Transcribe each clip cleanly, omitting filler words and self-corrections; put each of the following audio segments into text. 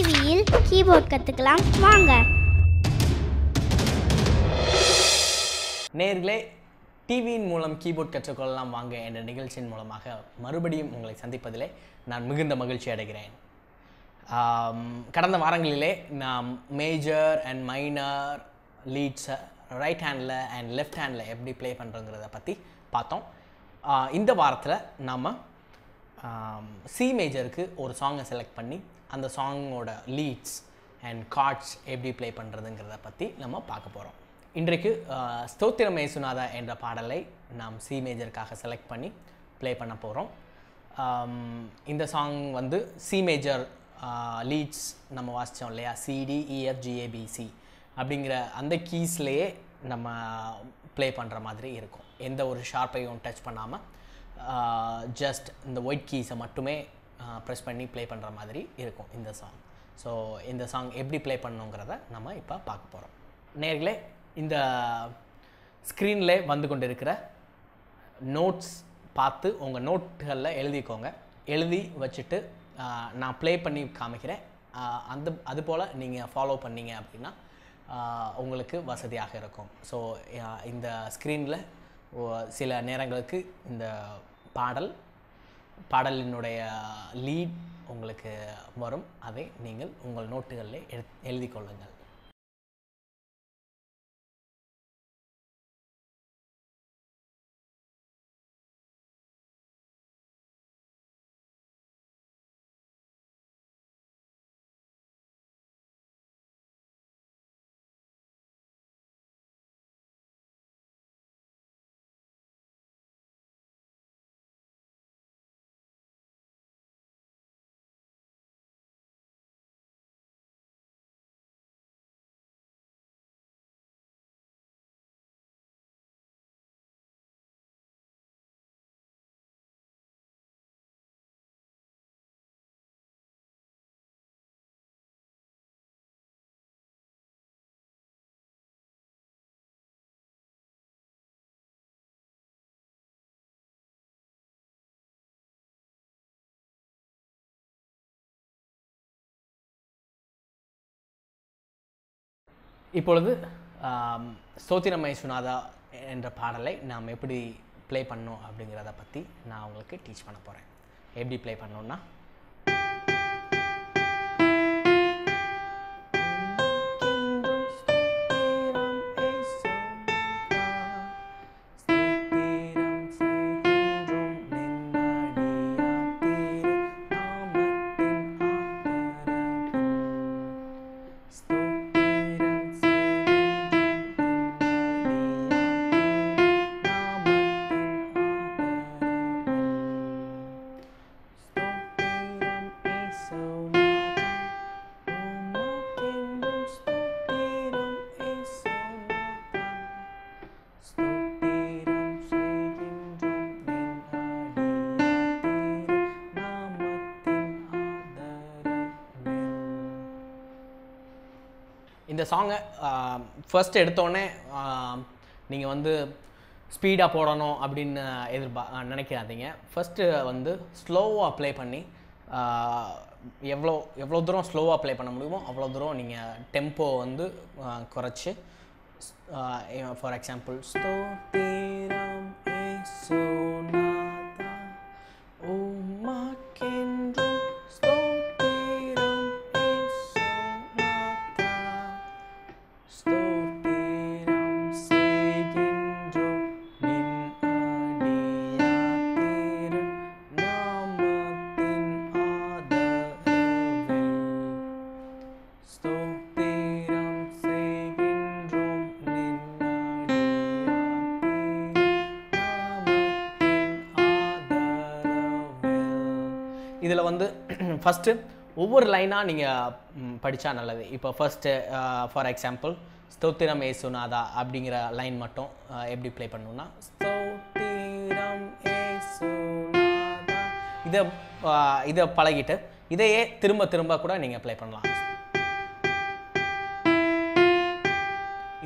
டிவியில் கீபோர்ட் கற்றுக்கலாம் வாங்க. நேயர்களே, டிவியின் மூலம் கீபோர்ட் கற்றுக்கொள்ளலாம் வாங்க என்ற நிகழ்ச்சியின் மூலமாக மறுபடியும் உங்களை சந்திப்பதிலே நான் மிகுந்த மகிழ்ச்சி அடைகிறேன். கடந்த வாரங்களிலே நாம் மேஜர் அண்ட் மைனர் லீட்ஸை ரைட் ஹேண்டில் அண்ட் லெஃப்ட் ஹேண்டில் எப்படி ப்ளே பண்ணுறோங்கிறத பற்றி பார்த்தோம். இந்த வாரத்தில் நாம் சி மேஜருக்கு ஒரு சாங்கை செலக்ட் பண்ணி அந்த சாங்கோட லீட்ஸ் அண்ட் கார்ட்ஸ் எப்படி ப்ளே பண்ணுறதுங்கிறத பற்றி நம்ம பார்க்க போகிறோம். இன்றைக்கு ஸ்தோத்திரம் இயேசுநாதா என்ற பாடலை நாம் சி மேஜருக்காக செலக்ட் பண்ணி ப்ளே பண்ண போகிறோம். இந்த சாங் வந்து சி மேஜர் லீட்ஸ் நம்ம வாசித்தோம் இல்லையா, CDEFGABC அப்படிங்கிற அந்த கீஸ்லேயே நம்ம ப்ளே பண்ணுற மாதிரி இருக்கும். எந்த ஒரு ஷார்ப்பையும் டச் பண்ணாமல் ஜஸ்ட் இந்த ஒயிட் கீஸை மட்டுமே ப்ரெஸ் பண்ணி ப்ளே பண்ணுற மாதிரி இருக்கும் இந்த சாங். ஸோ இந்த சாங் எப்படி ப்ளே பண்ணணுங்கிறத நம்ம இப்போ பார்க்க போகிறோம். நேர்களே, இந்த ஸ்க்ரீனில் வந்து கொண்டு இருக்கிற நோட்ஸ் பார்த்து உங்கள் நோட்டுகளில் எழுதிக்கோங்க. எழுதி வச்சுட்டு நான் ப்ளே பண்ணி காமிக்கிறேன். அதுபோல் நீங்கள் ஃபாலோ பண்ணீங்க அப்படின்னா உங்களுக்கு வசதியாக இருக்கும். ஸோ இந்த ஸ்க்ரீனில் சில நேரங்களுக்கு இந்த பாடலினுடைய லீட் உங்களுக்கு வரும். அதை நீங்கள் உங்கள் நோட்டுகளில் எழுதி கொள்ளுங்கள். இப்பொழுது ஸ்தோத்திரம் இயேசுநாதா என்ற பாடலை நாம் எப்படி ப்ளே பண்ணோம் அப்படிங்கிறத பற்றி நான் உங்களுக்கு டீச் பண்ண போகிறேன். எப்படி ப்ளே பண்ணோன்னா, இந்த சாங்கை ஃபர்ஸ்ட் எடுத்தோடனே நீங்கள் வந்து ஸ்பீடாக போடணும் அப்படின்னு நினைக்காதீங்க. ஃபஸ்ட்டு வந்து ஸ்லோவாக ப்ளே பண்ணி எவ்வளோ தூரம் ஸ்லோவாக ப்ளே பண்ண முடியுமோ அவ்வளோ தூரம் நீங்கள் டெம்போ வந்து குறைச்சி, ஃபார் எக்ஸாம்பிள் ஸ்தோத்திரம் இயேசுநாதா உமக்கென்றும் ஸ்தோத்திரம் இயேசுநாதா ஸ்தோத்திரம் செய்கின்றோம் நின் அடியார் நாமத்தின் ஆதரவே. ஸ்தோத்திரம் செய்கின்றோம் நின் இதில் வந்து ஃபஸ்ட்டு ஒவ்வொரு லைனாக நீங்கள் படித்தா நல்லது. இப்போ ஃபஸ்ட்டு ஃபார் எக்ஸாம்பிள் ஸ்தோத்திரம் இயேசுநாதா அப்படிங்கிற லைன் மட்டும் எப்படி ப்ளே பண்ணணும்னா, ஸ்தோத்திரம் இயேசுநாதா இதை பழகிட்டு இதையே திரும்ப திரும்ப கூட நீங்கள் ப்ளே பண்ணலாம்.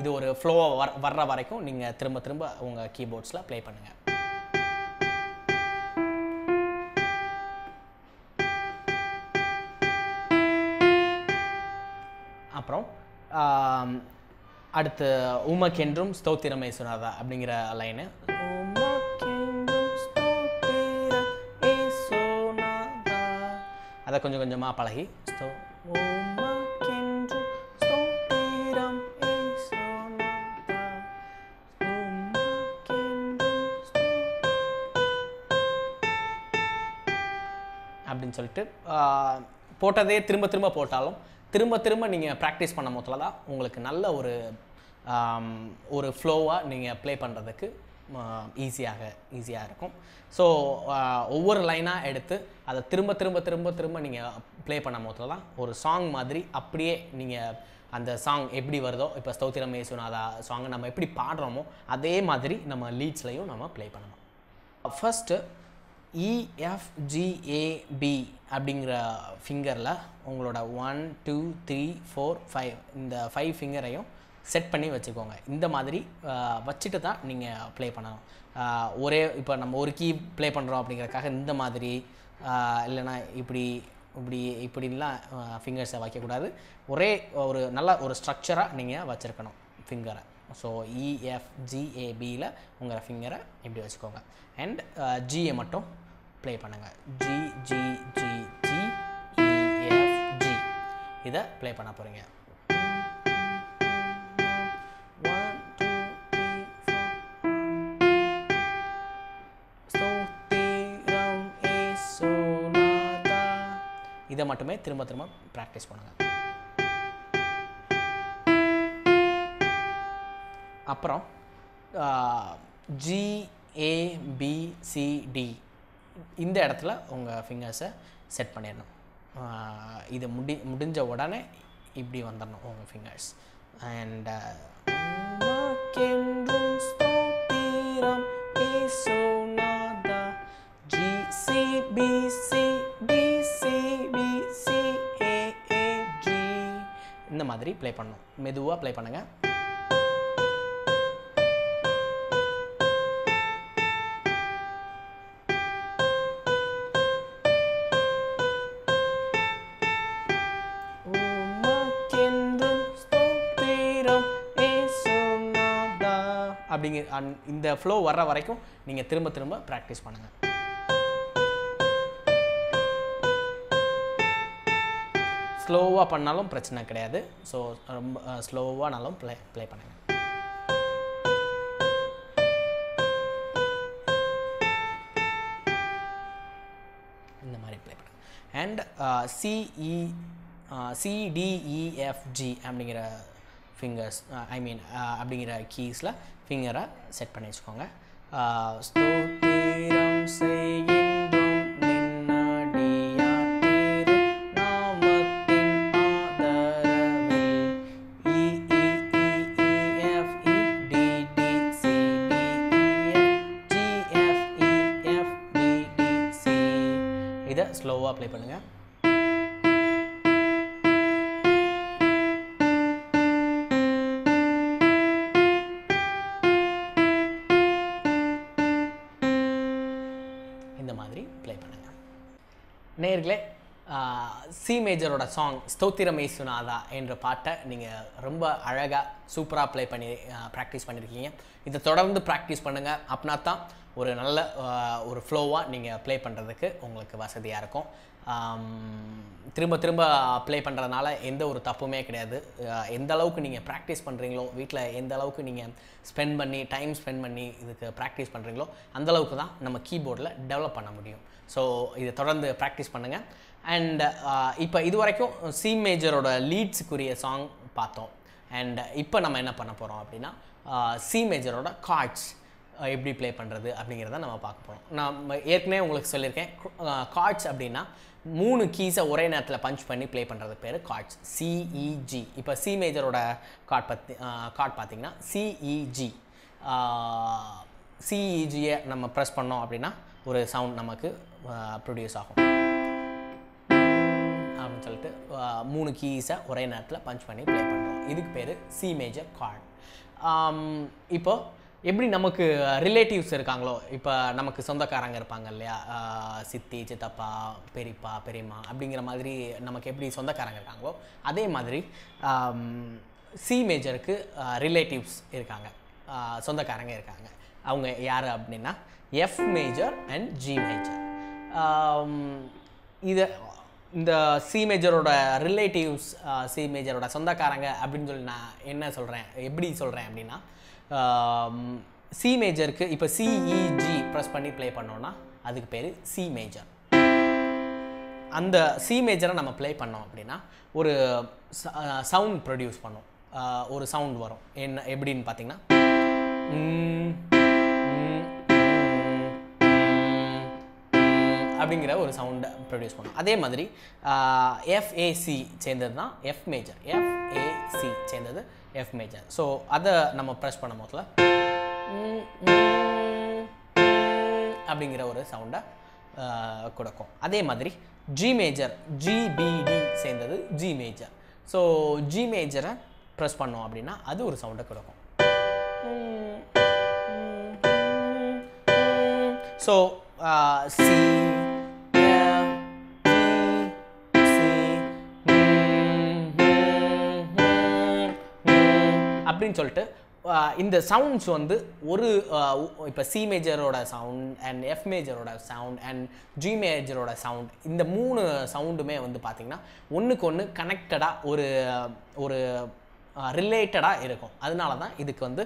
இது ஒரு ஃப்ளோவாக வர்ற வரைக்கும் நீங்கள் திரும்ப திரும்ப உங்கள் கீபோர்ட்ஸில் ப்ளே பண்ணுங்கள். அப்புறம் அடுத்து உமக்கென்றும் ஸ்தோத்திரம் இயேசுநாதா அப்படிங்கிற லைனு. அதை கொஞ்சம் கொஞ்சமாக பழகி அப்படின்னு சொல்லிட்டு போட்டதே திரும்ப திரும்ப போட்டாலும் திரும்ப திரும்ப நீங்கள் ப்ராக்டிஸ் பண்ணும் போதில் தான் உங்களுக்கு நல்ல ஒரு ஃப்ளோவாக நீங்கள் ப்ளே பண்ணுறதுக்கு ஈஸியாக இருக்கும். ஸோ ஒவ்வொரு லைனாக எடுத்து அதை திரும்ப திரும்ப திரும்ப திரும்ப நீங்கள் ப்ளே பண்ணும் போதில் தான் ஒரு சாங் மாதிரி அப்படியே நீங்கள் அந்த சாங் எப்படி வருதோ, இப்போ ஸ்தோத்திரம் இயேசுநாதா சாங்கை நம்ம எப்படி பாடுறோமோ அதே மாதிரி நம்ம லீட்ஸ்லையும் நம்ம ப்ளே பண்ணணும். ஃபஸ்ட்டு EFGAB அப்படிங்கிற ஃபிங்கரில் உங்களோட 1 2 3 4 5 இந்த 5 ஃபிங்கரையும் செட் பண்ணி வச்சுக்கோங்க. இந்த மாதிரி வச்சுட்டு தான் நீங்கள் ப்ளே பண்ணணும். ஒரே இப்போ நம்ம ஒரு கீ ப்ளே பண்ணுறோம் அப்படிங்கிறதுக்காக இந்த மாதிரி இல்லைனா இப்படிலாம் ஃபிங்கர்ஸை வைக்கக்கூடாது. ஒரே ஒரு நல்ல ஒரு ஸ்ட்ரக்சராக நீங்கள் வச்சுருக்கணும் ஃபிங்கரை. ஸோ EFGABயில் உங்கள் ஃபிங்கரை இப்படி வச்சுக்கோங்க. அண்ட் ஜியை மட்டும் ப்ளே பண்ணுங்கள். GGGGEFG இதை ப்ளே பண்ண போகிறீங்க. இதை மட்டுமே திரும்ப திரும்ப ப்ராக்டிஸ் பண்ணுங்கள். அப்புறம் GABCD இந்த இடத்துல உங்கள் ஃபிங்கர்ஸை செட் பண்ணிடணும். இது முடிஞ்ச உடனே இப்படி வந்துடணும் உங்கள் ஃபிங்கர்ஸ். அண்ட் இந்த மாதிரி ப்ளே பண்ணணும். மெதுவாக ப்ளே பண்ணுங்கள். அப்படிங்கிற இந்த ஃப்ளோ வர்ற வரைக்கும் நீங்கள் திரும்ப திரும்ப ப்ராக்டிஸ் பண்ணுங்கள். ஸ்லோவாக பண்ணாலும் பிரச்சனை கிடையாது. ஸோ ரொம்ப ஸ்லோவானாலும் ப்ளே பண்ணுங்கள். இந்த மாதிரி ப்ளே பண்ணுங்கள். அண்ட் CDEFG அப்படிங்கிற ஃபிங்கர்ஸ் அப்படிங்கிற கீஸில் ஃபிங்கரை செட் பண்ணி வச்சுக்கோங்க. ஸ்தோத்திரம் செய்கின்றோம் நின்னடியார் நாமத்தின் ஆதரவில் EEFEDCDEFGFEFBDC இதை ஸ்லோவாக ப்ளே பண்ணுங்கள். நேயர்களே, சி மேஜரோட சாங் ஸ்தோத்திரம் இயேசுநாதா என்ற பாட்டை நீங்கள் ரொம்ப அழகாக சூப்பராக ப்ளே பண்ணி ப்ராக்டிஸ் பண்ணியிருக்கீங்க. இதை தொடர்ந்து ப்ராக்டிஸ் பண்ணுங்கள். அப்படின்னா தான் ஒரு நல்ல ஒரு ஃப்ளோவாக நீங்கள் ப்ளே பண்ணுறதுக்கு உங்களுக்கு வசதியாக இருக்கும். திரும்ப திரும்ப ப்ளே பண்ணுறதுனால எந்த ஒரு தப்புமே கிடையாது. எந்த அளவுக்கு நீங்கள் ப்ராக்டிஸ் பண்ணுறீங்களோ, வீட்டில் எந்த அளவுக்கு நீங்கள் டைம் ஸ்பெண்ட் பண்ணி இதுக்கு ப்ராக்டிஸ் பண்ணுறீங்களோ அந்தளவுக்கு தான் நம்ம கீபோர்டில் டெவலப் பண்ண முடியும். ஸோ இதை தொடர்ந்து ப்ராக்டிஸ் பண்ணுங்கள். அண்ட் இப்போ இது வரைக்கும் சி மேஜரோட லீட்ஸுக்குரிய சாங் பார்த்தோம். அண்ட் இப்போ நம்ம என்ன பண்ண போகிறோம் அப்படின்னா, சி மேஜரோட கார்ட்ஸ் எப்படி ப்ளே பண்ணுறது அப்படிங்கிறத நம்ம பார்க்க போகிறோம். நான் ஏற்கனவே உங்களுக்கு சொல்லியிருக்கேன், கார்ட்ஸ் அப்படின்னா 3 கீஸை ஒரே நேரத்தில் பஞ்ச் பண்ணி ப்ளே பண்ணுறது பேர் கார்ட்ஸ். சிஇஜி. இப்போ சி மேஜரோட கார்ட் பார்த்திங்கன்னா சிஇஜி. சிஇஜியை நம்ம ப்ரெஸ் பண்ணோம் அப்படின்னா ஒரு சவுண்ட் நமக்கு ப்ரொடியூஸ் ஆகும் அப்படின்னு சொல்லிட்டு 3 கீஸை ஒரே நேரத்தில் பஞ்ச் பண்ணி ப்ளே பண்ணுறோம். இதுக்கு பேர் சி மேஜர் கார்ட். இப்போது எப்படி நமக்கு ரிலேட்டிவ்ஸ் இருக்காங்களோ, இப்போ நமக்கு சொந்தக்காரங்க இருப்பாங்க இல்லையா, சித்தி, சித்தப்பா, பெரியப்பா, பெரியம்மா அப்படிங்கிற மாதிரி நமக்கு எப்படி சொந்தக்காரங்க இருக்காங்களோ, அதே மாதிரி சி மேஜருக்கு ரிலேட்டிவ்ஸ் இருக்காங்க, சொந்தக்காரங்க இருக்காங்க. அவங்க யார் அப்படின்னா F major and G major. இந்த சி மேஜரோட ரிலேட்டிவ்ஸ், சி மேஜரோட சொந்தக்காரங்க அப்படின்னு சொல்லி நான் என்ன சொல்கிறேன், எப்படி சொல்கிறேன் அப்படின்னா, சி மேஜருக்கு இப்போ சிஇஜி ப்ரெஸ் பண்ணி ப்ளே பண்ணோன்னா அதுக்கு பேர் சி மேஜர். அந்த சி மேஜரை நம்ம ப்ளே பண்ணோம் அப்படின்னா ஒரு சவுண்ட் ப்ரொடியூஸ் பண்ணோம், ஒரு சவுண்ட் வரும். என்ன எப்படின்னு பார்த்தீங்கன்னா, அப்படிங்கிற ஒரு சவுண்டை ப்ரொடியூஸ் பண்ணும். அதே மாதிரி எஃப்ஏசி சேர்ந்தது தான் எஃப் மேஜர், எஃப்ஏசி சேர்ந்தது எஃப் மேஜர். ஸோ அதை நம்ம ப்ரெஸ் பண்ணும் போதில் அப்படிங்கிற ஒரு சவுண்டை கொடுக்கும். அதே மாதிரி ஜி மேஜர், ஜிபிடி சேர்ந்தது ஜி மேஜர். ஸோ ஜி மேஜரை ப்ரெஸ் பண்ணோம் அப்படின்னா அது ஒரு சவுண்டை கொடுக்கும். ஸோ சி அப்படின்னு சொல்லிட்டு இந்த சவுண்ட்ஸ் வந்து ஒரு இப்போ சி மேஜரோட சவுண்ட் அண்ட் எஃப் மேஜரோட சவுண்ட் அண்ட் ஜி மேஜரோட சவுண்ட், இந்த 3 சவுண்டுமே வந்து பார்த்திங்கன்னா ஒன்றுக்கு ஒன்று கனெக்டடாக ஒரு ரிலேட்டடாக இருக்கும். அதனால தான் இதுக்கு வந்து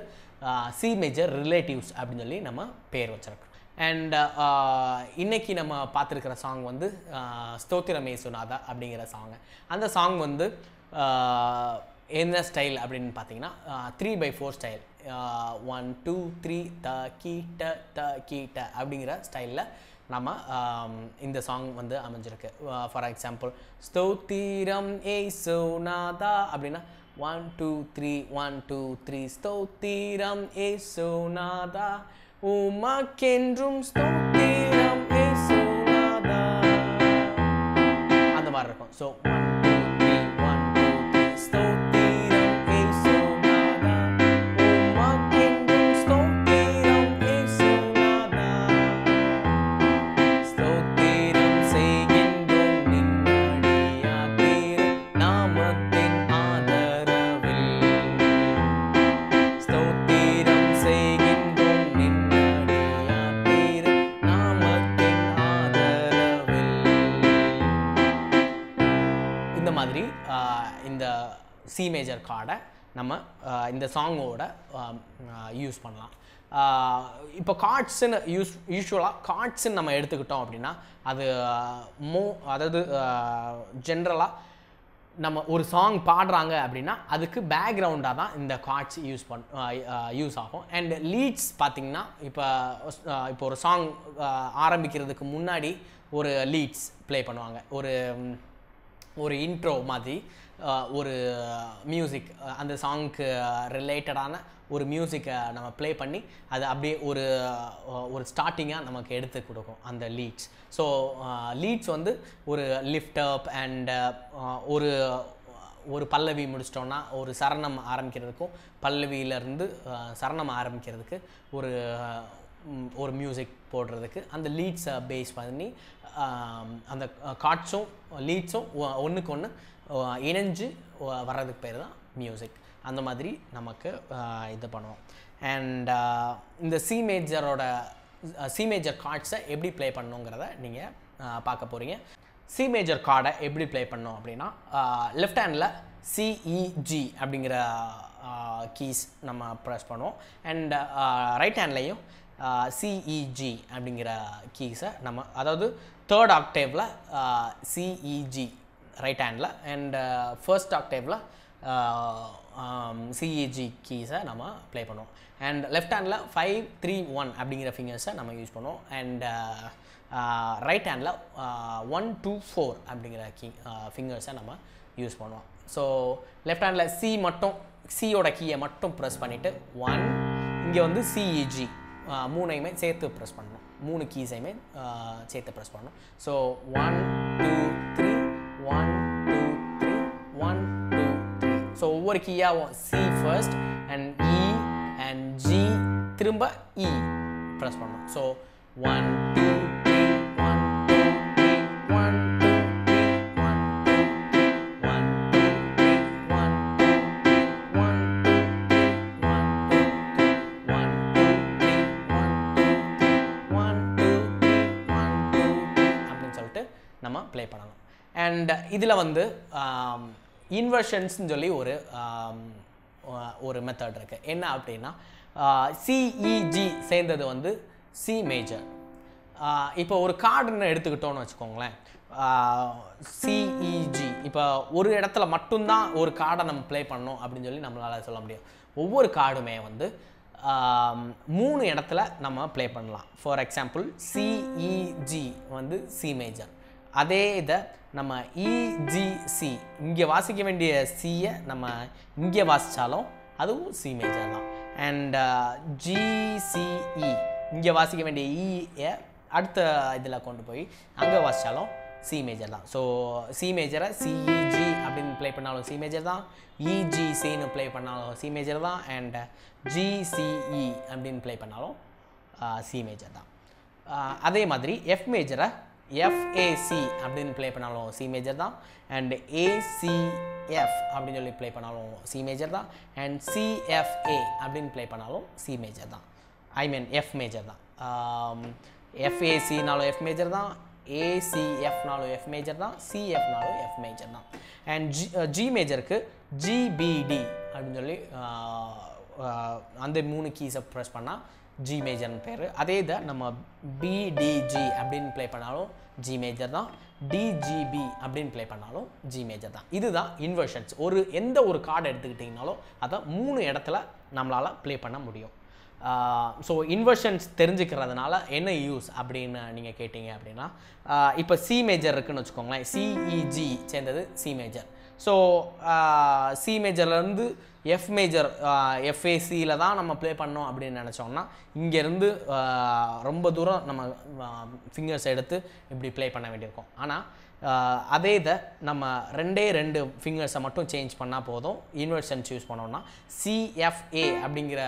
சி மேஜர் ரிலேட்டிவ்ஸ் அப்படின்னு சொல்லி நம்ம பேர் வச்சுருக்கோம். அண்ட் இன்றைக்கி நம்ம பார்த்துருக்கிற சாங் வந்து ஸ்தோத்திரமே சுனாதா அப்படிங்கிற சாங். அந்த சாங் வந்து என்ன ஸ்டைல் அப்படின்னு பார்த்தீங்கன்னா 3/4 ஸ்டைல், 1 2 3 த கீட்ட அப்படிங்கிற ஸ்டைலில் நம்ம இந்த சாங் வந்து அமைஞ்சிருக்கு. ஃபார் எக்ஸாம்பிள், ஸ்தோத்திரம் ஏசுநாதா அப்படின்னா 1 2 3 1 2 3 ஸ்தோத்திரம் ஏசுநாதா உமக்கென்றும் ஸ்தோத்திரம் ஏசுநாதா, அந்த மாதிரி இருக்கும். ஸோ 1 2 3 1 2 3 ஸ்தோத்திரம் ஏசுநாதா உமக்கென்றும் ஸ்தோத்திரம் ஏசுநாதா, ஸ்தோத்திரம் செய்கின்றோம் நின்னடியார் திரு நாமத்தின் ஆதரவில், ஸ்தோத்திரம் செய்கின்றோம் நின்னடியார் திரு நாமத்தின் ஆதரவில். இந்த மாதிரி இந்த சி மேஜர் கார்டை நம்ம இந்த சாங்கோட யூஸ் பண்ணலாம். இப்போ கார்ட்ஸுன்னு யூஸ்வலாக கார்ட்ஸுன்னு நம்ம எடுத்துக்கிட்டோம் அப்படின்னா அது அதாவது ஜென்ரலாக நம்ம ஒரு சாங் பாடுறாங்க அப்படின்னா அதுக்கு பேக்ரவுண்டாக தான் இந்த கார்ட்ஸ் யூஸ் ஆகும். அண்ட் லீட்ஸ் பார்த்திங்கன்னா இப்போ ஒரு சாங் ஆரம்பிக்கிறதுக்கு முன்னாடி ஒரு லீட்ஸ் ப்ளே பண்ணுவாங்க, ஒரு இன்ட்ரோ மாதிரி ஒரு மியூசிக், அந்த சாங்க்கு ரிலேட்டடான ஒரு மியூசிக்கை நம்ம ப்ளே பண்ணி அது அப்படியே ஒரு ஸ்டார்டிங்காக நமக்கு எடுத்து கொடுக்கும் அந்த லீட்ஸ். ஸோ லீட்ஸ் வந்து ஒரு லிஃப்ட் அப் அண்ட் ஒரு பல்லவி முடிச்சிட்டோன்னா ஒரு சரணம் ஆரம்பிக்கிறதுக்கும் பல்லவியிலேருந்து சரணம் ஆரம்பிக்கிறதுக்கு ஒரு மியூசிக் போடுறதுக்கு அந்த லீட்ஸை பேஸ் பண்ணி அந்த கார்ட்ஸும் லீட்ஸும் ஒன்றுக்கு ஒன்று இணைஞ்சு வர்றதுக்கு பேர் தான் மியூசிக். அந்த மாதிரி நமக்கு இது பண்ணுவோம். அண்ட் இந்த சி மேஜர் கார்ட்ஸை எப்படி ப்ளே பண்ணணுங்கிறத நீங்கள் பார்க்க போகிறீங்க. சி மேஜர் கார்டை எப்படி ப்ளே பண்ணோம் அப்படின்னா லெஃப்ட் ஹேண்டில் சிஇஜி அப்படிங்கிற கீஸ் நம்ம ப்ரெஸ் பண்ணுவோம். அண்ட் ரைட் ஹேண்ட்லேயும் சிஇஜி அப்படிங்கிற கீஸை நம்ம, அதாவது 3rd ஆக்டேவில் சிஇஜி ரைட் ஹேண்டில் அண்ட் ஃபர்ஸ்ட் ஆக்டேவில் சிஇஜி கீஸை நம்ம ப்ளே பண்ணுவோம். அண்ட் லெஃப்ட் ஹேண்டில் 5 3 1 அப்படிங்கிற ஃபிங்கர்ஸை நம்ம யூஸ் பண்ணுவோம். அண்ட் ரைட் ஹேண்டில் 1 2 4 அப்படிங்கிற ஃபிங்கர்ஸை நம்ம யூஸ் பண்ணுவோம். ஸோ லெஃப்ட் ஹேண்டில் சியோட கீயை மட்டும் ப்ரெஸ் பண்ணிவிட்டு 1, இங்கே வந்து சிஇஜி 3ஐயுமே சேர்த்து ப்ரெஸ் பண்ணணும், 3 கீஸையுமே சேர்த்து ப்ரெஸ் பண்ணணும். ஸோ 1 2 3 1 2 3 1 2 3. ஸோ ஒவ்வொரு கீயாகவும் C first and E and G திரும்ப E ப்ரெஸ் பண்ணணும். ஸோ 1 2 3 1 2 3 1 2 3 1 2 1 2 3 1 2 1 அப்படின்னு சொல்லிட்டு நம்ம ப்ளே பண்ணணும். அண்ட் இதில் வந்து இன்வர்ஷன்ஸ்னு சொல்லி ஒரு மெத்தட் இருக்குது. என்ன அப்படின்னா சிஇஜி சேர்ந்தது வந்து சி மேஜர். இப்போ ஒரு கார்டுன்னு எடுத்துக்கிட்டோன்னு வச்சுக்கோங்களேன், சிஇஜி இப்போ ஒரு இடத்துல மட்டும்தான் ஒரு கார்டை நம்ம ப்ளே பண்ணோம் அப்படின்னு சொல்லி நம்மளால் சொல்ல முடியும். ஒவ்வொரு கார்டுமே வந்து 3 இடத்துல நம்ம ப்ளே பண்ணலாம். ஃபார் எக்ஸாம்பிள் சிஇஜி வந்து சி மேஜர். அதே இதை நம்ம இஜிசி இங்கே வாசிக்க வேண்டிய சியை நம்ம இங்கே வாசித்தாலும் அதுவும் சி மேஜர் தான். அண்ட் ஜிசிஇ இங்கே வாசிக்க வேண்டிய இயை அடுத்த இதில் கொண்டு போய் அங்கே வாசித்தாலும் சி மேஜர் தான். ஸோ சி மேஜரை சிஇஜி அப்படின்னு ப்ளே பண்ணாலும் சி மேஜர் தான், இஜிசின்னு ப்ளே பண்ணாலும் சி மேஜர் தான், அண்ட் ஜிசிஇ அப்படின்னு ப்ளே பண்ணாலும் சி மேஜர் தான். அதே மாதிரி எஃப் மேஜரை எஃப்ஏசி அப்படின்னு ப்ளே பண்ணாலும் சி மேஜர் தான், அண்ட் ஏசிஎஃப் அப்படின்னு சொல்லி ப்ளே பண்ணாலும் சி மேஜர் தான், அண்ட் சிஎஃப்ஏ அப்படின்னு ப்ளே பண்ணாலும் சி மேஜர் தான். ஐ மீன் எஃப் மேஜர் தான். எஃப்ஏசினாலும் எஃப் மேஜர் தான், ஏசிஎஃப்னாலும் எஃப் மேஜர் தான், சிஎஃப்னாலும் எஃப் மேஜர் தான். அண்ட் ஜி மேஜருக்கு ஜிபிடி அப்படின்னு சொல்லி அந்த 3 கீஸை ப்ரெஸ் பண்ணால் ஜி மேஜர்னு பேர். அதே இதை நம்ம பிடிஜி அப்படின்னு ப்ளே பண்ணாலும் ஜி மேஜர் தான், டிஜிபி அப்படின்னு ப்ளே பண்ணாலும் ஜி மேஜர் தான். இதுதான் இன்வர்ஷன்ஸ். எந்த ஒரு கார்டு எடுத்துக்கிட்டிங்கனாலும் அதை 3 இடத்துல நம்மளால் ப்ளே பண்ண முடியும். ஸோ இன்வர்ஷன்ஸ் தெரிஞ்சுக்கிறதுனால என்ன யூஸ் அப்படின்னு நீங்கள் கேட்டிங்க அப்படின்னா, இப்போ சி மேஜர் இருக்குதுன்னு வச்சுக்கோங்களேன், சிஇஜி சேர்ந்தது சி மேஜர். ஸோ சி மேஜர்லேருந்து எஃப் மேஜர் எஃப்ஏசியில் தான் நம்ம ப்ளே பண்ணோம் அப்படின்னு நினச்சோம்னா இங்கேருந்து ரொம்ப தூரம் நம்ம ஃபிங்கர்ஸ் எடுத்து இப்படி ப்ளே பண்ண வேண்டியிருக்கும். ஆனால் அதே இதை நம்ம 2 ஃபிங்கர்ஸை மட்டும் சேஞ்ச் பண்ணால் போதும். இன்வர்ஷன்ஸ் யூஸ் பண்ணோம்னா சிஎஃப்ஏ அப்படிங்கிற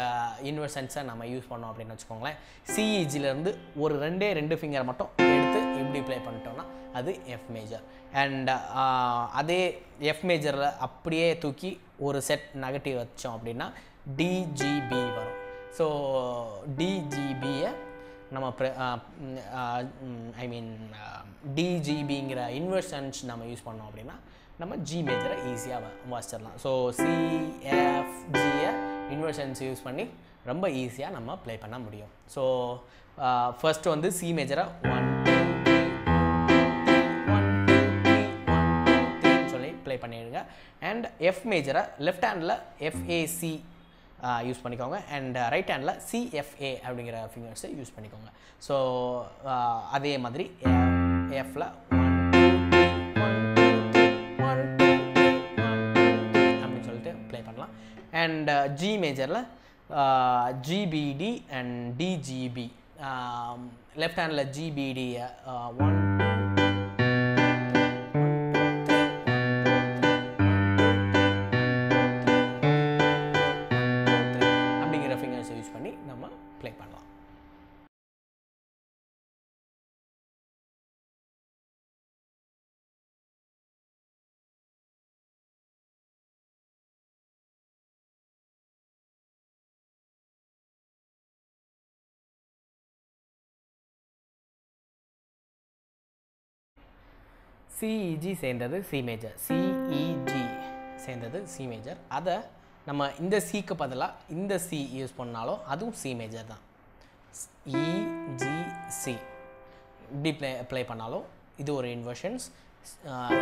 இன்வர்ஷன்ஸை நம்ம யூஸ் பண்ணோம் அப்படின்னு வச்சுக்கோங்களேன், சிஇஜிலேருந்து ஒரு 2 ஃபிங்கரை மட்டும் எடுத்து இப்படி ப்ளே பண்ணிட்டோம்னா அது எஃப் மேஜர். அண்ட் அதே எஃப் மேஜரில் அப்படியே தூக்கி ஒரு செட் நெகட்டிவ் வச்சோம் அப்படின்னா டிஜிபி வரும். ஸோ டிஜிபியை நம்ம ஐ மீன் டிஜிபிங்கிற இன்வர்ஷன்ஸ் நம்ம யூஸ் பண்ணோம் அப்படின்னா நம்ம ஜி மேஜரை ஈஸியாக வாசிச்சிடலாம். ஸோ சிஎஃப்ஜியை இன்வர்ஷன்ஸ் யூஸ் பண்ணி ரொம்ப ஈஸியாக நம்ம ப்ளே பண்ண முடியும். ஸோ ஃபர்ஸ்ட் வந்து சி மேஜரை 1 2 3 சொல்லி ப்ளே பண்ணிடுங்க. அண்ட் எஃப் மேஜரை லெஃப்ட் ஹேண்டில் எஃப்ஏசி யூஸ் பண்ணிக்கோங்க, அண்ட் ரைட் ஹேண்டில் சிஎஃப்ஏ அப்படிங்கிற ஃபிங்கர்ஸை யூஸ் பண்ணிக்கோங்க. ஸோ அதே மாதிரி எஃப்ல 1 2 3 1 2 3 அப்படின்னு சொல்லிட்டு ப்ளே பண்ணலாம். அண்ட் ஜி மேஜரில் ஜிபிடி அண்ட் டிஜிபி, லெஃப்ட் ஹேண்டில் ஜிபிடியை 1 யூஸ் பண்ணி நம்ம ப்ளே பண்ணலாம். சிஇஜி சேர்ந்தது சி மேஜர், சிஇஜி சேர்ந்தது சி மேஜர். அதை நம்ம இந்த சிக்கு பதிலாக இந்த சி யூஸ் பண்ணாலும் அதுவும் சி மேஜர் தான். இஜிசி இப்படி ப்ளே பண்ணாலும் இது ஒரு இன்வர்ஷன்ஸ்,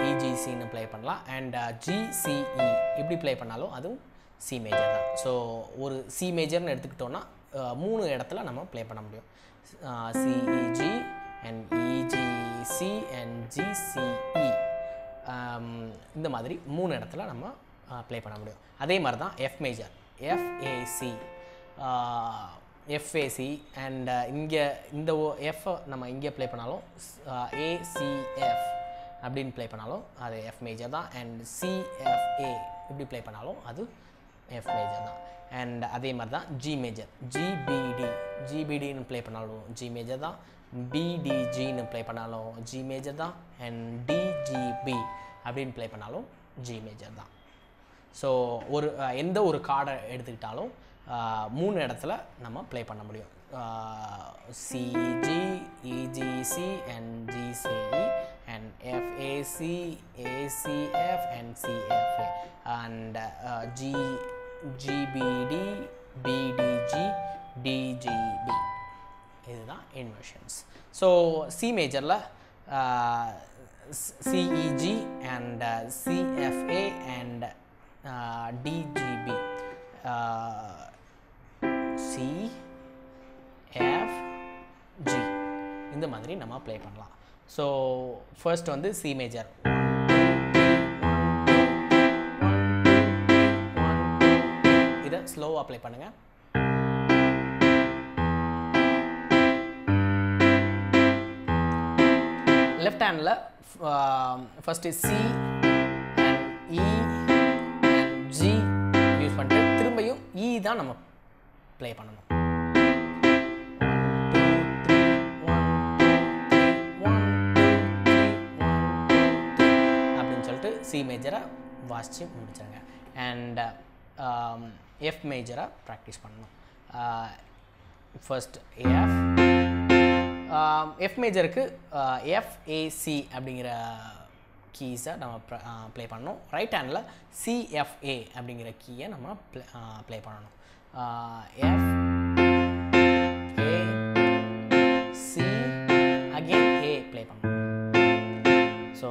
இஜிசின்னு ப்ளே பண்ணலாம். அண்ட் ஜிசிஇ இப்படி ப்ளே பண்ணாலும் அதுவும் சி மேஜர் தான். ஸோ ஒரு சி மேஜர்னு எடுத்துக்கிட்டோன்னா 3 இடத்துல நம்ம ப்ளே பண்ண முடியும். சிஇஜி அண்ட் இஜிசி அண்ட் ஜிசிஇ இந்த மாதிரி 3 இடத்துல நம்ம ப்ளே பண்ண முடியும். அதே மாதிரி தான் F major, FAC, FAC and இங்கே இந்த எஃப் நம்ம இங்கே ப்ளே பண்ணாலும் ஏசிஎஃப் அப்படின்னு ப்ளே பண்ணாலும் அது எஃப் மேஜர் தான். அண்ட் சிஎஃப்ஏ இப்படி ப்ளே பண்ணாலும் அது எஃப் மேஜர் தான். அண்ட் அதே மாதிரி தான் ஜி மேஜர், ஜிபிடின்னு ப்ளே பண்ணாலும் ஜி மேஜர் தான், பிடிஜின்னு ப்ளே பண்ணாலும் ஜி மேஜர் தான், அண்ட் டிஜிபி அப்படின்னு ப்ளே பண்ணாலும் ஜி மேஜர் தான். ஸோ எந்த ஒரு கார்டை எடுத்துக்கிட்டாலும் 3 இடத்துல நம்ம ப்ளே பண்ண முடியும். CG, EGC and GCE and FAC, ACF and CFA and GBD, BDG, DGB. இதுதான் இன்வர்ஷன்ஸ். ஸோ சி மேஜரில் CEG and CFA and DGB, CFG இந்த மாதிரி நம்ம ப்ளே பண்ணலாம். ஸோ ஃபர்ஸ்ட் வந்து சி மேஜர், இதை ஸ்லோவாக ப்ளே பண்ணுங்கள். லெஃப்ட் ஹேண்டில் first C and E and G use பண்ணிட்டு திரும்பியும் இ தான் நம்ம ப்ளே பண்ணணும். அப்படின்னு சொல்லிட்டு சி மேஜரை வாசித்து முடிச்சிருங்க. அண்ட் எஃப் மேஜரை ப்ராக்டிஸ் பண்ணணும். ஃபர்ஸ்ட் எஃப் மேஜருக்கு எஃப்ஏசி அப்படிங்கிற கீஸை நம்ம ப்ளே பண்ணணும். ரைட் ஹேண்டில் சிஎஃப்ஏ அப்படிங்கிற கீயை நம்ம ப்ளே பண்ணணும். F A C again A play பண்ணணும். ஸோ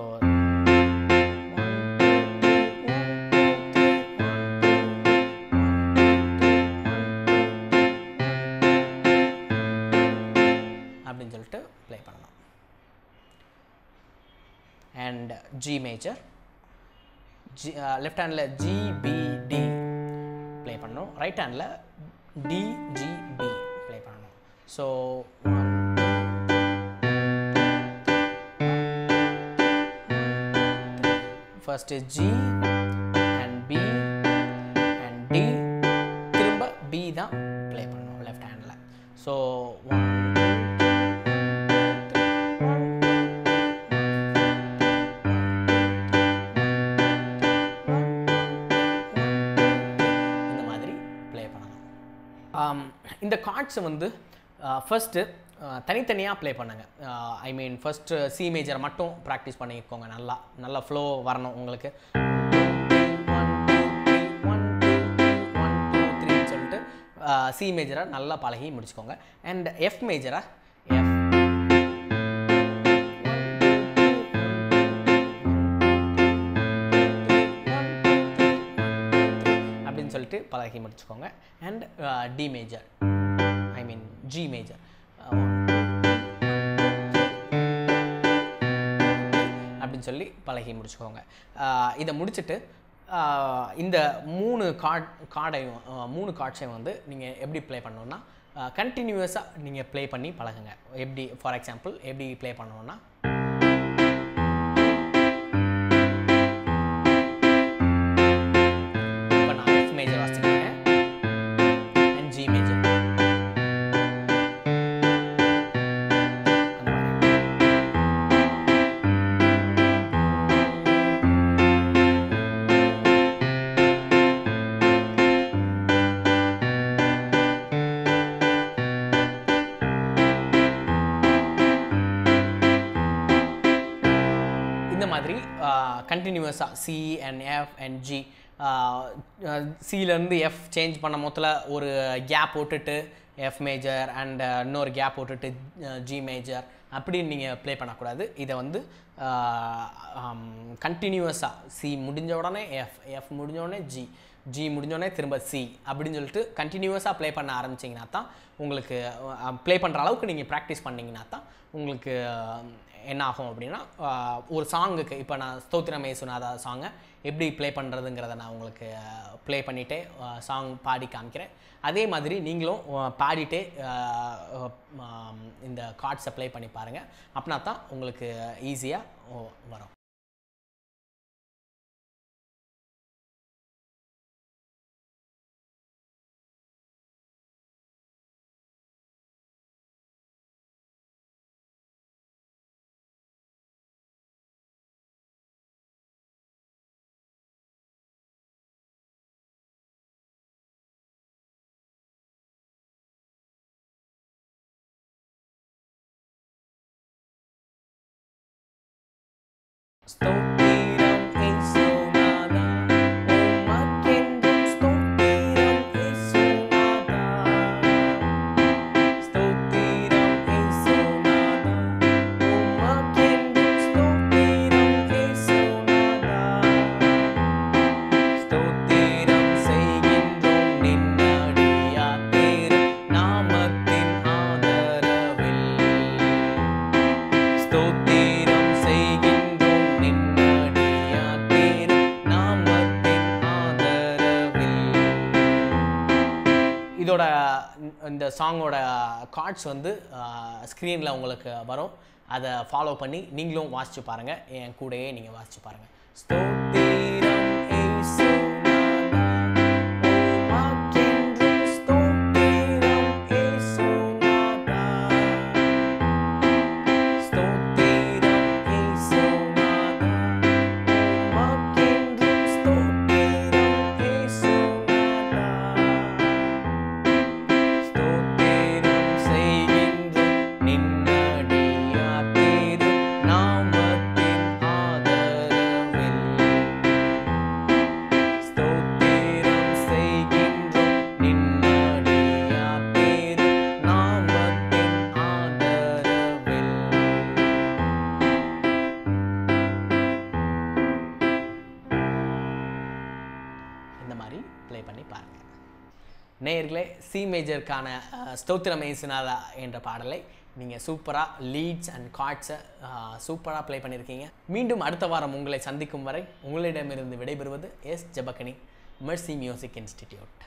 அப்படின்னு சொல்லிட்டு ப்ளே பண்ணலாம். அண்ட் ஜி மேஜர், லெஃப்ட் ஹேண்டில் ஜிபிடி ப்ளே பண்ணணும், ரைட் ஹேண்டில் டிஜிபி ப்ளே பண்ணணும். So first G and B and D, திரும்ப பி தான் ப்ளே பண்ணணும் லெஃப்ட் ஹேண்டில். ஸோ இந்த கார்ட்ஸை வந்து ஃபஸ்ட்டு தனித்தனியாக ப்ளே பண்ணுங்க. ஐ மீன் ஃபஸ்ட்டு சி மேஜரை மட்டும் ப்ராக்டிஸ் பண்ணிக்கோங்க. நல்லா ஃப்ளோ வரணும் உங்களுக்கு. 1 2 3 சொல்லிட்டு சி மேஜரை நல்லா பழகி முடிச்சுக்கோங்க. அண்ட் எஃப் மேஜரை எஃப் அப்படின்னு சொல்லிட்டு பழகி முடிச்சுக்கோங்க. And D major, I mean G major அப்படின்னு சொல்லி பழகி முடிச்சுக்கோங்க. இதை முடிச்சுட்டு இந்த 3 கார்ட்ஸையும் வந்து நீங்கள் எப்படி ப்ளே பண்ணணுன்னா கண்டினியூஸாக நீங்கள் ப்ளே பண்ணி பழகுங்க. எப்படி, ஃபார் எக்ஸாம்பிள் எப்படி ப்ளே பண்ணணுன்னா இப்போ நான் எஃப் மேஜர் வாசிக்கிறேன் அண்ட் ஜி மேஜர், மாதிரி கண்டினியூஸாக C and F and G, சிலேருந்து எஃப் சேஞ்ச் பண்ண மொத்தத்தில் ஒரு கேப் போட்டுட்டு எஃப் மேஜர் அண்ட் இன்னொரு கேப் போட்டுட்டு ஜி மேஜர் அப்படின்னு நீங்கள் ப்ளே பண்ணக்கூடாது. இதை வந்து கண்டினியூஸாக சி முடிஞ்ச உடனே எஃப் முடிஞ்ச உடனே ஜி முடிஞ்சோடனே திரும்ப சி அப்படின்னு சொல்லிட்டு கண்டினியூஸாக ப்ளே பண்ண ஆரம்பிச்சிங்கன்னா தான் உங்களுக்கு ப்ளே பண்ணுற அளவுக்கு நீங்கள் ப்ராக்டிஸ் பண்ணிங்கன்னா தான் உங்களுக்கு என்ன ஆகும் அப்படின்னா ஒரு சாங்குக்கு இப்போ நான் ஸ்தோத்திரமே சுனாதா சாங்கை எப்படி ப்ளே பண்ணுறதுங்கிறத நான் உங்களுக்கு ப்ளே பண்ணிவிட்டே சாங் பாடி காமிக்கிறேன். அதே மாதிரி நீங்களும் பாடிட்டே இந்த கார்ட்ஸை ப்ளே பண்ணி பாருங்கள். அப்படின்னா தான் உங்களுக்கு ஈஸியாக வரும். ஸ்தோத்திரம் இயேசுநாதா உமக்கென்றும் ஸ்தோத்திரம் இயேசுநாதா ஸ்தோத்திரம் இயேசுநாதா உமக்கென்றும் ஸ்தோத்திரம் இயேசுநாதா ஸ்தோத்திரம் செய்கின்றோம் நின்னடியார் திரு நாமத்தின் ஆதரவில் ஸ்தோத்திரம் செய்கின்றோம் நின்னடியார் திரு நாமத்தின் ஆதரவில். இதோட இந்த சாங்கோட கார்ட்ஸ் வந்து ஸ்க்ரீனில் உங்களுக்கு வரும். அதை ஃபாலோ பண்ணி நீங்களும் வாசிச்சு பாருங்கள். என் கூடயே நீங்கள் வாசிச்சு பாருங்கள். ஸ்தோத்திரம் இயேசுநாதா உமக்கென்றும் ஸ்தோத்திரம் இயேசுநாதா ஸ்தோத்திரம் இயேசுநாதா உமக்கென்றும் ஸ்தோத்திரம் இயேசுநாதா ஸ்தோத்திரம் செய்கின்றோம் நின்னடியார் திரு நாமத்தின் ஆதரவில் ஸ்தோத்திரம் செய்கின்றோம் நின்னடியார் திரு நாமத்தின் ஆதரவில். இந்த மாதிரி ப்ளே பண்ணி பாருங்க. நேயர்களே, சி மேஜருக்கான ஸ்தோத்திரம் இயேசுநாதா என்ற பாடலை நீங்கள் சூப்பராக லீட்ஸ் அண்ட் கார்ட்ஸை சூப்பராக ப்ளே பண்ணியிருக்கீங்க. மீண்டும் அடுத்த வாரம் உங்களை சந்திக்கும் வரை உங்களிடமிருந்து விடைபெறுவது எஸ் ஜபக்கனி, மெர்சி மியூசிக் இன்ஸ்டிடியூட்.